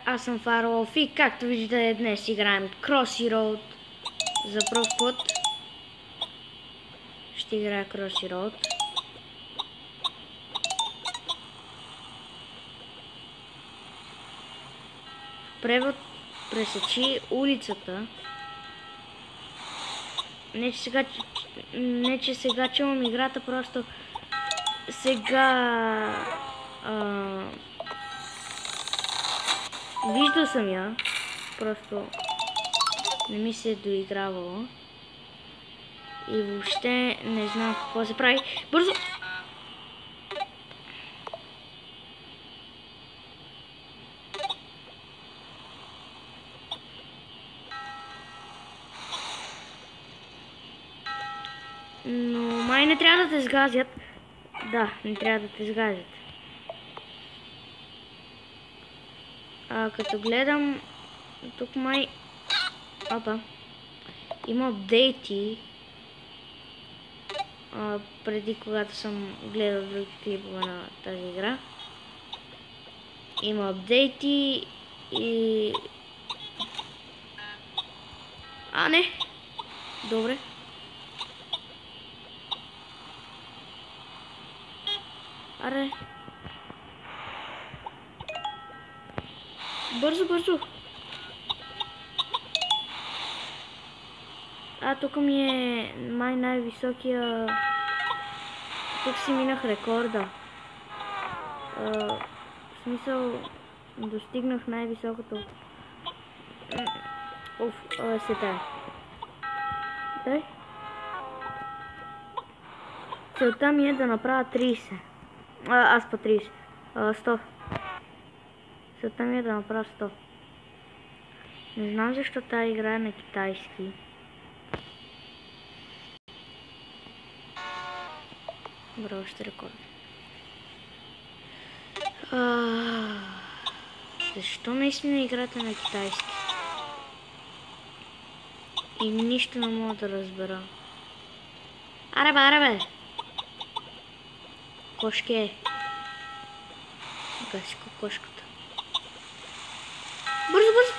Аз съм Фаролов и както виждате днес играем Crossy Road за пръв път. Ще играя Crossy Road. Превод пресечи улицата. Не че сега чувам играта, просто сега виждал съм я, просто не ми се е доигравало и въобще не знам какво се прави. Бързо! Но май не трябва да те сгазят. Да, не трябва да те сгазят. Като гледам, тук май... Опа. Има апдейти. Преди когато съм гледал други клипове на тази игра. Има апдейти и... не! Добре. Аре. Бързо, бързо. Тук ми е май най-високия... Тук си минах рекорда. В смисъл, достигнах най-високото. Сета. Дай. Целта ми е да направя 30. Аз по 30. 100. Целта ми е да направя 100. Не знам защо тази игра е на китайски. Браво, ще рекорд. Защо наистина играта е на китайски? И нищо не мога да разбера. Аре бе! Кошки е. Гаси кокошката. Бързо, бързо!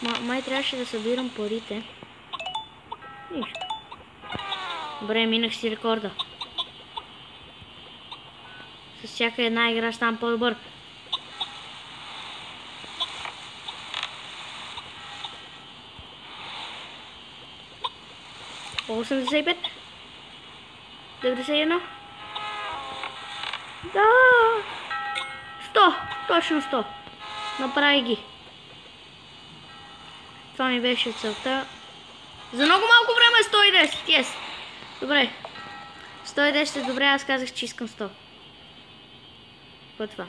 Да. Май трябваше да събирам парите. Нищо. Добре, минах си рекорда. С всяка една игра ставам по-добър. По 85. 91. Да! 100! Точно 100. Направи ги. Това ми беше целта. За много малко време 110. Yes. Добре. 110 е добре, аз казах, че искам 100. Какво е това?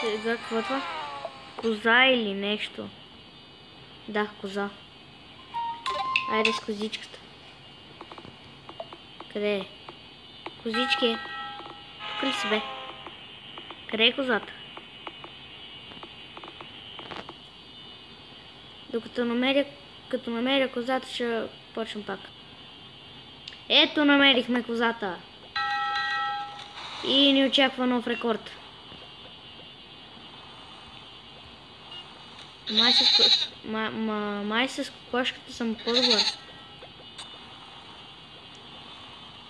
Сега какво е това? Коза или нещо? Да, коза. Айде с козичката. Къде е? Козички. Тук ли си бе? Къде е козата? Като намеря козата, ще почнем пак. Ето, намерихме козата. И ни очаква нов рекорд. Май с кокошката съм по-добър.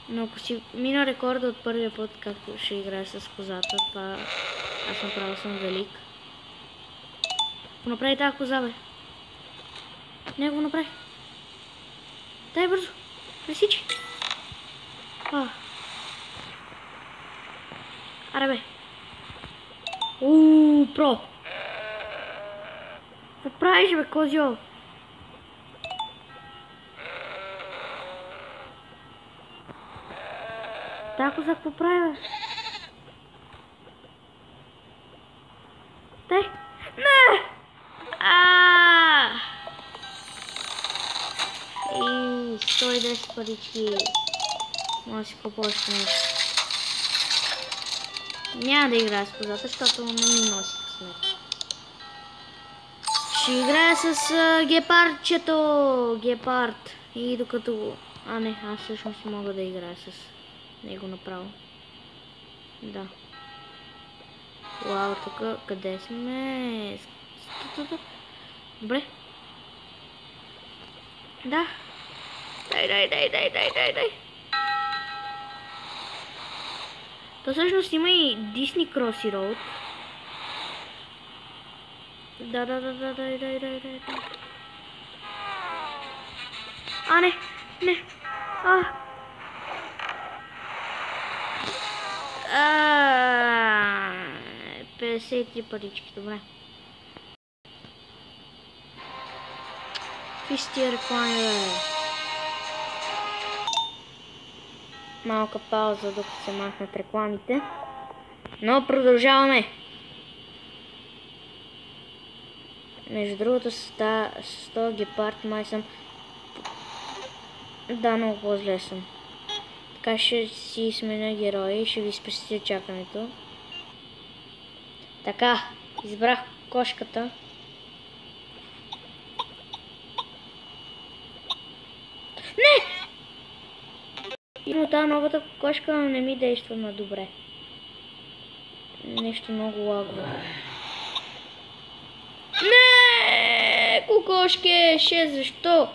Но ако си мина рекорда от първия път, както ще играя с козата, това аз направо съм велик. Го направи тази коза, бе. Не го направи. Дай бързо. Пресичи. Аре, бе. Про. Какво правиш, бе, козьол? Та коза какво прави, бе? Дай! Не! И 110 парички. Може да си купуваш нещо. Няма да играя с козата, защото не ми носи късмет. Ще играя с гепардчето. Гепард. И докато... А не, аз всъщност мога да играя с него направо. Да. Вау, тук къде сме? Добре. Да. Дай. То всъщност има и Disney Crossy Road. Да. А, не. 53 парички, добре. Какви си тия реклами, бе? Малка пауза, докато се махнат рекламите. Но продължаваме. Между другото с този гепард май съм... Да, много по-зле съм. Така ще си сменя герои и ще ви спестя чакането. Така, избрах кошката. Не! Но тази новата кошка не ми действа на добре. Нещо много лагово. Не! Кокошки! 6, защо?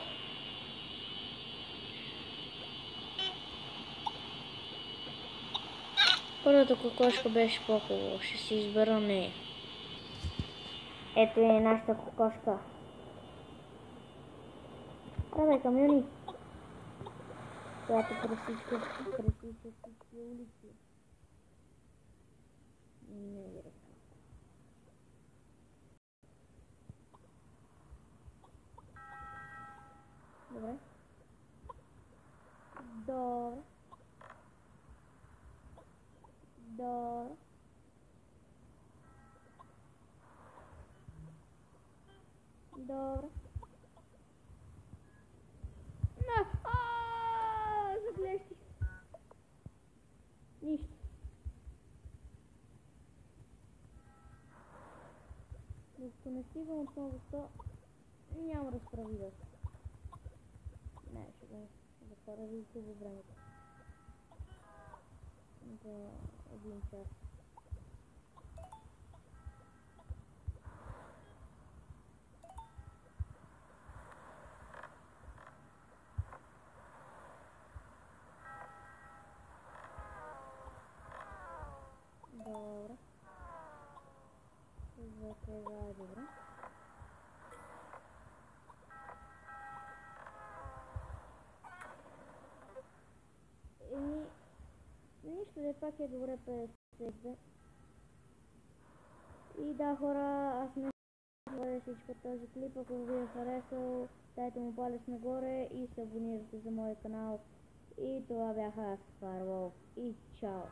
Първата кокошка беше по-хубаво. Ще си избера нея. Ето е нашата кокошка. Абе, камиони. Която пресича всички улици. Не ви ръка. Добре. Добре. Заглещи. Нищо. Докато не стигам от много 100, няма да справи да. Не, ще го затворя да изгубя времето. За 1 час. Добре. За сега е добре. Нищо, де пак е добре 52. И да, хора, аз не това всичко този клип. Ако ви е харесал, дайте му палец нагоре и се абонирайте за моя канал. И това бяха аз, Firework. И чао!